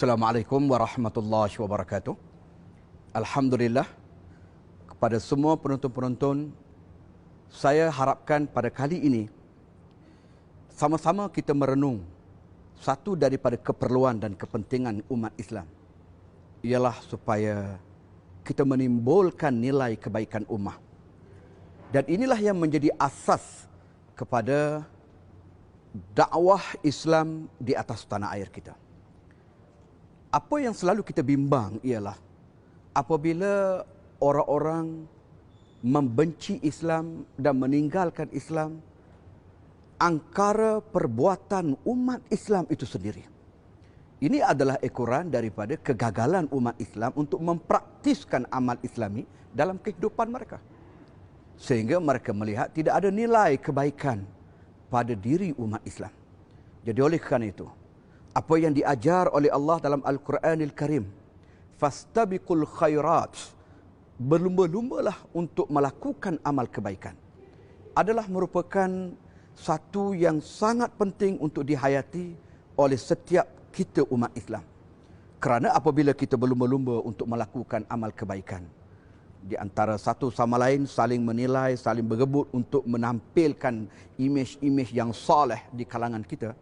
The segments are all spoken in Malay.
Assalamualaikum warahmatullahi wabarakatuh. Alhamdulillah, kepada semua penonton-penonton, saya harapkan pada kali ini sama-sama kita merenung satu daripada keperluan dan kepentingan umat Islam, ialah supaya kita menimbulkan nilai kebaikan ummah. Dan inilah yang menjadi asas kepada dakwah Islam di atas tanah air kita. Apa yang selalu kita bimbang ialah apabila orang-orang membenci Islam dan meninggalkan Islam, angkara perbuatan umat Islam itu sendiri. Ini adalah ekoran daripada kegagalan umat Islam untuk mempraktiskan amal Islami dalam kehidupan mereka. Sehingga mereka melihat tidak ada nilai kebaikan pada diri umat Islam. Jadi oleh kerana itu, apa yang diajar oleh Allah dalam Al-Quranil Karim, fastabiqul khairat, berlumba-lumbalah untuk melakukan amal kebaikan, adalah merupakan satu yang sangat penting untuk dihayati oleh setiap kita umat Islam. Kerana apabila kita berlumba-lumba untuk melakukan amal kebaikan, di antara satu sama lain saling menilai, saling berebut untuk menampilkan imej-imej yang soleh di kalangan kita,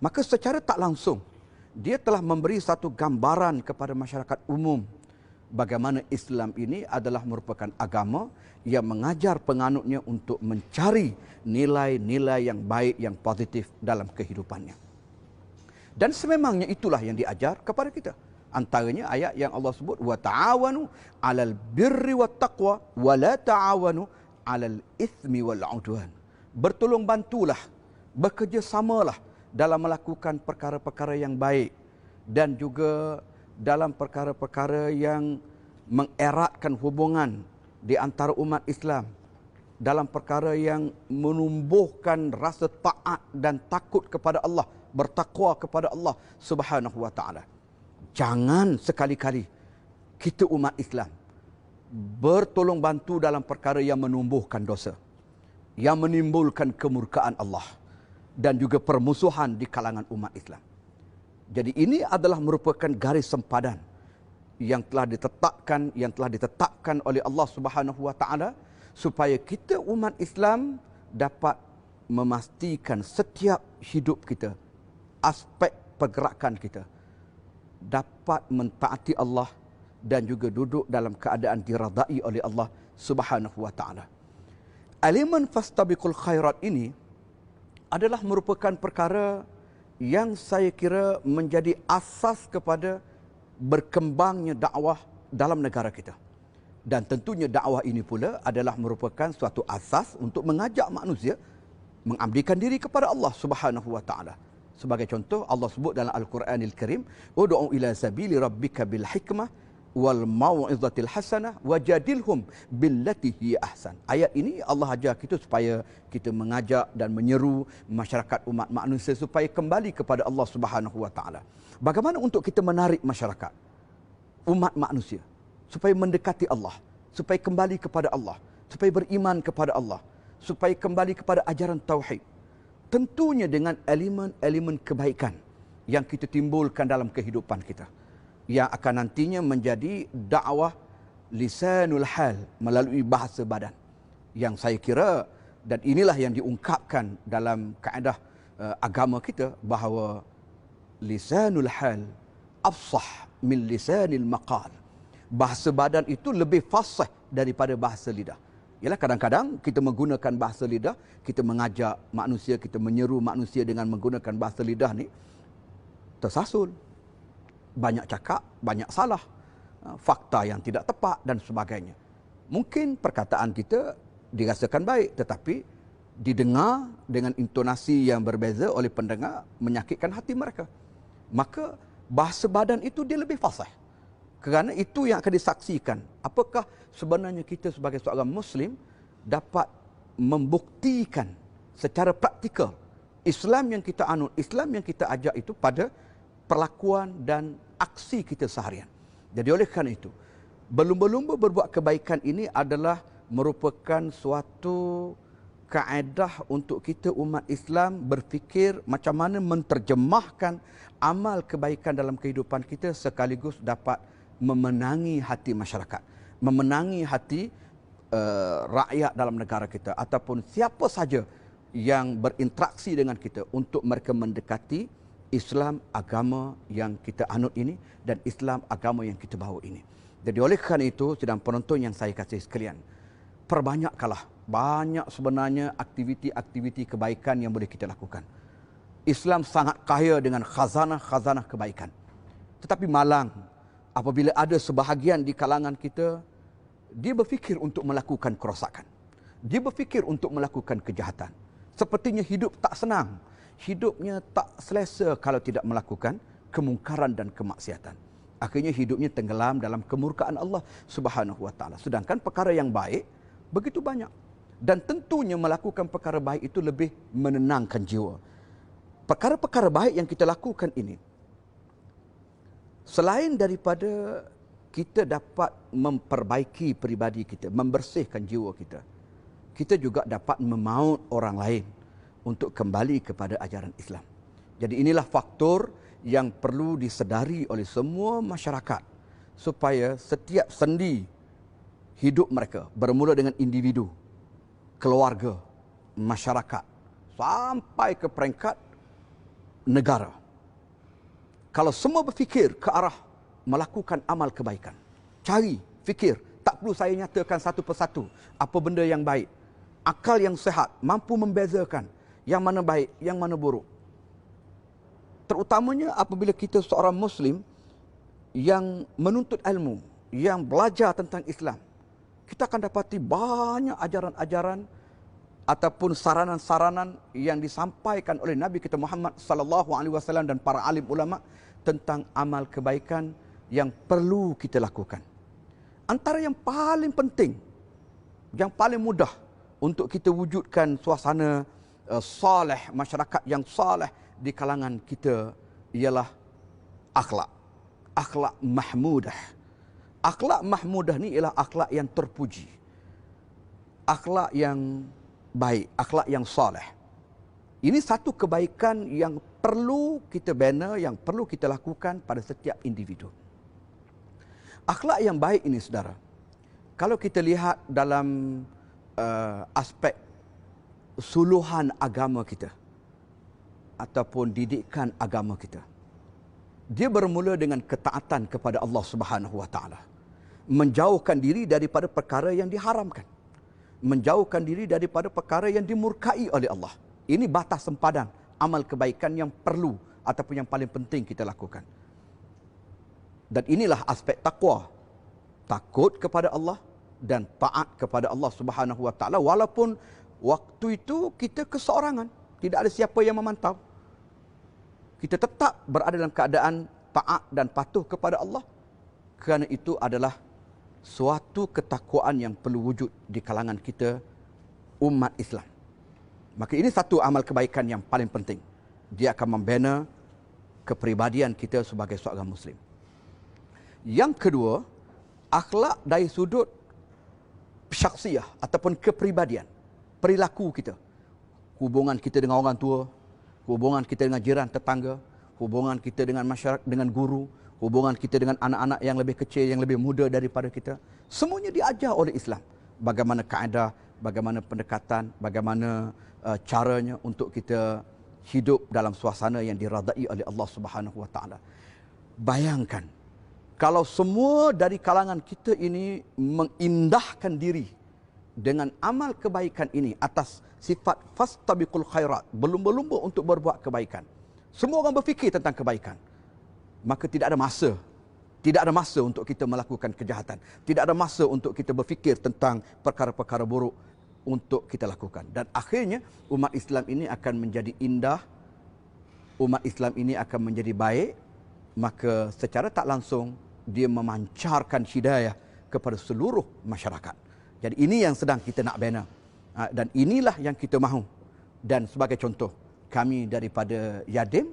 maka secara tak langsung dia telah memberi satu gambaran kepada masyarakat umum bagaimana Islam ini adalah merupakan agama yang mengajar penganutnya untuk mencari nilai-nilai yang baik, yang positif dalam kehidupannya. Dan sememangnya itulah yang diajar kepada kita. Antaranya ayat yang Allah sebut, wa ta'awanu 'alal birri wat taqwa wa la ta'awanu 'alal itsmi wal 'udwan. Bertolong bantulah, bekerjasamalah dalam melakukan perkara-perkara yang baik dan juga dalam perkara-perkara yang mengeratkan hubungan di antara umat Islam, dalam perkara yang menumbuhkan rasa taat dan takut kepada Allah, bertakwa kepada Allah Subhanahu wa taala. Jangan sekali-kali kita umat Islam bertolong bantu dalam perkara yang menumbuhkan dosa, yang menimbulkan kemurkaan Allah dan juga permusuhan di kalangan umat Islam. Jadi ini adalah merupakan garis sempadan yang telah ditetapkan oleh Allah Subhanahu wa taala supaya kita umat Islam dapat memastikan setiap hidup kita, aspek pergerakan kita dapat mentaati Allah dan juga duduk dalam keadaan diradai oleh Allah Subhanahu wa taala. Aliman fastabiqul khairat ini adalah merupakan perkara yang saya kira menjadi asas kepada berkembangnya dakwah dalam negara kita. Dan tentunya dakwah ini pula adalah merupakan suatu asas untuk mengajak manusia mengabdikan diri kepada Allah Subhanahu wa taala. Sebagai contoh, Allah sebut dalam Al-Quranil Karim, ud'u ila sabili rabbika bil hikmah wal mau'izatil hasanah wajadilhum billati hiya ahsan. Ayat ini Allah ajar kita supaya kita mengajak dan menyeru masyarakat umat manusia supaya kembali kepada Allah Subhanahu wa taala. Bagaimana untuk kita menarik masyarakat umat manusia supaya mendekati Allah, supaya kembali kepada Allah, supaya beriman kepada Allah, supaya kembali kepada ajaran tauhid. Tentunya dengan elemen-elemen kebaikan yang kita timbulkan dalam kehidupan kita, yang akan nantinya menjadi dakwah lisanul hal melalui bahasa badan. Yang saya kira, dan inilah yang diungkapkan dalam kaedah agama kita, bahawa lisanul hal afsah min lisanil maqal. Bahasa badan itu lebih fasih daripada bahasa lidah. Ialah kadang-kadang kita menggunakan bahasa lidah, kita mengajak manusia, kita menyeru manusia dengan menggunakan bahasa lidah ni, tersasul. Banyak cakap, banyak salah, fakta yang tidak tepat dan sebagainya. Mungkin perkataan kita dirasakan baik, tetapi didengar dengan intonasi yang berbeza oleh pendengar, menyakitkan hati mereka. Maka bahasa badan itu dia lebih fasih. Kerana itu yang akan disaksikan. Apakah sebenarnya kita sebagai seorang Muslim dapat membuktikan secara praktikal Islam yang kita anut, Islam yang kita ajak itu pada perlakuan dan aksi kita seharian. Jadi oleh kerana itu, berlumba-lumba berbuat kebaikan ini adalah merupakan suatu kaedah untuk kita umat Islam berfikir macam mana menterjemahkan amal kebaikan dalam kehidupan kita sekaligus dapat memenangi hati masyarakat, memenangi hati rakyat dalam negara kita ataupun siapa saja yang berinteraksi dengan kita untuk mereka mendekati Islam agama yang kita anut ini dan Islam agama yang kita bawa ini. Jadi oleh kerana itu, sedang penonton yang saya kasih sekalian, perbanyakkanlah, banyak sebenarnya aktiviti-aktiviti kebaikan yang boleh kita lakukan. Islam sangat kaya dengan khazanah-khazanah kebaikan. Tetapi malang apabila ada sebahagian di kalangan kita, dia berfikir untuk melakukan kerosakan. Dia berfikir untuk melakukan kejahatan. Sepertinya hidup tak senang. Hidupnya tak selesa kalau tidak melakukan kemungkaran dan kemaksiatan. Akhirnya hidupnya tenggelam dalam kemurkaan Allah Subhanahu Wa Taala. Sedangkan perkara yang baik begitu banyak. Dan tentunya melakukan perkara baik itu lebih menenangkan jiwa. Perkara-perkara baik yang kita lakukan ini, selain daripada kita dapat memperbaiki peribadi kita, membersihkan jiwa kita, kita juga dapat memaut orang lain untuk kembali kepada ajaran Islam. Jadi inilah faktor yang perlu disedari oleh semua masyarakat supaya setiap sendi hidup mereka bermula dengan individu, keluarga, masyarakat sampai ke peringkat negara. Kalau semua berfikir ke arah melakukan amal kebaikan, cari, fikir, tak perlu saya nyatakan satu persatu apa benda yang baik. Akal yang sehat mampu membezakan yang mana baik, yang mana buruk. Terutamanya apabila kita seorang Muslim yang menuntut ilmu, yang belajar tentang Islam, kita akan dapati banyak ajaran-ajaran ataupun saranan-saranan yang disampaikan oleh Nabi kita Muhammad sallallahu alaihi wasallam dan para alim ulama tentang amal kebaikan yang perlu kita lakukan. Antara yang paling penting, yang paling mudah untuk kita wujudkan suasana saleh, masyarakat yang saleh di kalangan kita ialah akhlak. Akhlak mahmudah. Akhlak mahmudah ni ialah akhlak yang terpuji. Akhlak yang baik, akhlak yang saleh. Ini satu kebaikan yang perlu kita bina, yang perlu kita lakukan pada setiap individu. Akhlak yang baik ini, saudara, kalau kita lihat dalam aspek suluhan agama kita ataupun didikan agama kita, dia bermula dengan ketaatan kepada Allah Subhanahu Wa Taala, menjauhkan diri daripada perkara yang diharamkan, menjauhkan diri daripada perkara yang dimurkai oleh Allah. Ini batas sempadan amal kebaikan yang perlu ataupun yang paling penting kita lakukan. Dan inilah aspek takwa, takut kepada Allah dan taat kepada Allah Subhanahu Wa Taala walaupun waktu itu kita keseorangan, tidak ada siapa yang memantau. Kita tetap berada dalam keadaan taat dan patuh kepada Allah, kerana itu adalah suatu ketakwaan yang perlu wujud di kalangan kita umat Islam. Maka ini satu amal kebaikan yang paling penting. Dia akan membina kepribadian kita sebagai seorang Muslim. Yang kedua, akhlak dari sudut syakhsiyah ataupun kepribadian, perilaku kita, hubungan kita dengan orang tua, hubungan kita dengan jiran tetangga, hubungan kita dengan masyarakat, dengan guru, hubungan kita dengan anak-anak yang lebih kecil, yang lebih muda daripada kita. Semuanya diajar oleh Islam. Bagaimana kaedah, bagaimana pendekatan, bagaimana caranya untuk kita hidup dalam suasana yang diradai oleh Allah Subhanahu Wa Taala. Bayangkan, kalau semua dari kalangan kita ini mengindahkan diri dengan amal kebaikan ini atas sifat fastabiqul khairat, berlumba-lumba untuk berbuat kebaikan. Semua orang berfikir tentang kebaikan. Maka tidak ada masa. Tidak ada masa untuk kita melakukan kejahatan. Tidak ada masa untuk kita berfikir tentang perkara-perkara buruk untuk kita lakukan. Dan akhirnya umat Islam ini akan menjadi indah. Umat Islam ini akan menjadi baik. Maka secara tak langsung dia memancarkan hidayah kepada seluruh masyarakat. Jadi ini yang sedang kita nak bina. Dan inilah yang kita mahu. Dan sebagai contoh, kami daripada Yadim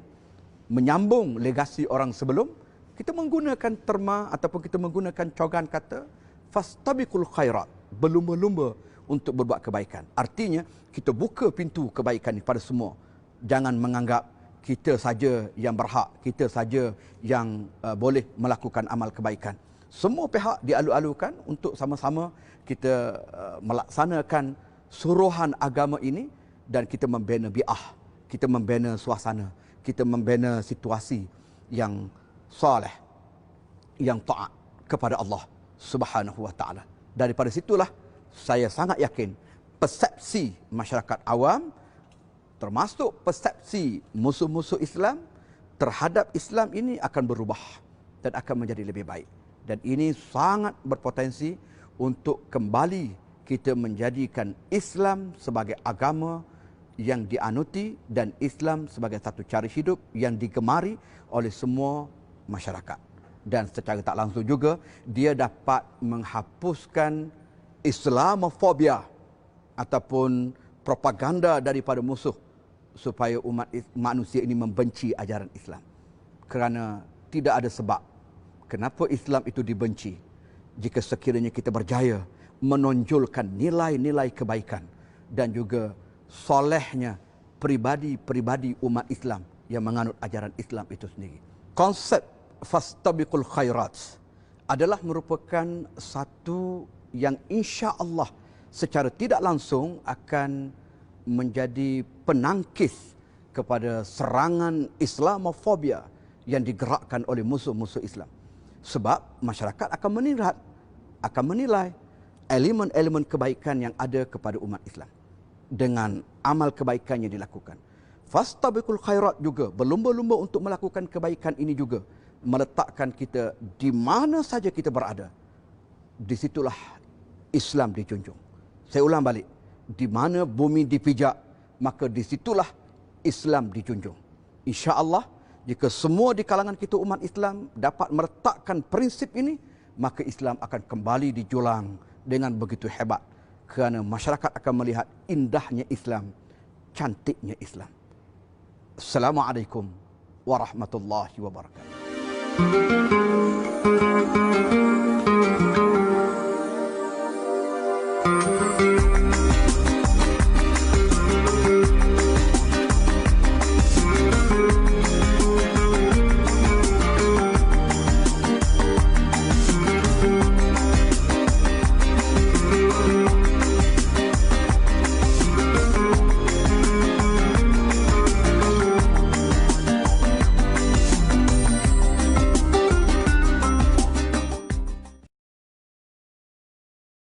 menyambung legasi orang sebelum, kita menggunakan terma ataupun kita menggunakan cogan kata fastabiqul khairat, berlumba-lumba untuk berbuat kebaikan. Artinya, kita buka pintu kebaikan ini pada semua. Jangan menganggap kita saja yang berhak, kita saja yang boleh melakukan amal kebaikan. Semua pihak dialu-alukan untuk sama-sama kita melaksanakan suruhan agama ini dan kita membina bi'ah, kita membina suasana, kita membina situasi yang soleh, yang taat kepada Allah Subhanahu wa taala. Daripada situlah saya sangat yakin persepsi masyarakat awam termasuk persepsi musuh-musuh Islam terhadap Islam ini akan berubah dan akan menjadi lebih baik. Dan ini sangat berpotensi untuk kembali kita menjadikan Islam sebagai agama yang dianuti dan Islam sebagai satu cara hidup yang digemari oleh semua masyarakat. Dan secara tak langsung juga, dia dapat menghapuskan Islamofobia ataupun propaganda daripada musuh supaya umat manusia ini membenci ajaran Islam. Kerana tidak ada sebab kenapa Islam itu dibenci jika sekiranya kita berjaya menonjolkan nilai-nilai kebaikan dan juga solehnya pribadi-pribadi umat Islam yang menganut ajaran Islam itu sendiri. Konsep fastabiqul khairat adalah merupakan satu yang insya Allah secara tidak langsung akan menjadi penangkis kepada serangan Islamofobia yang digerakkan oleh musuh-musuh Islam. Sebab masyarakat akan menilai elemen-elemen kebaikan yang ada kepada umat Islam dengan amal kebaikan yang dilakukan. Fastabiqul khairat juga, berlumba-lumba untuk melakukan kebaikan ini juga meletakkan kita di mana saja kita berada. Di situlah Islam dijunjung. Saya ulang balik, di mana bumi dipijak, maka di situlah Islam dijunjung. Insya-Allah, jika semua di kalangan kita umat Islam dapat meletakkan prinsip ini, maka Islam akan kembali dijulang dengan begitu hebat. Kerana masyarakat akan melihat indahnya Islam, cantiknya Islam. Assalamualaikum warahmatullahi wabarakatuh.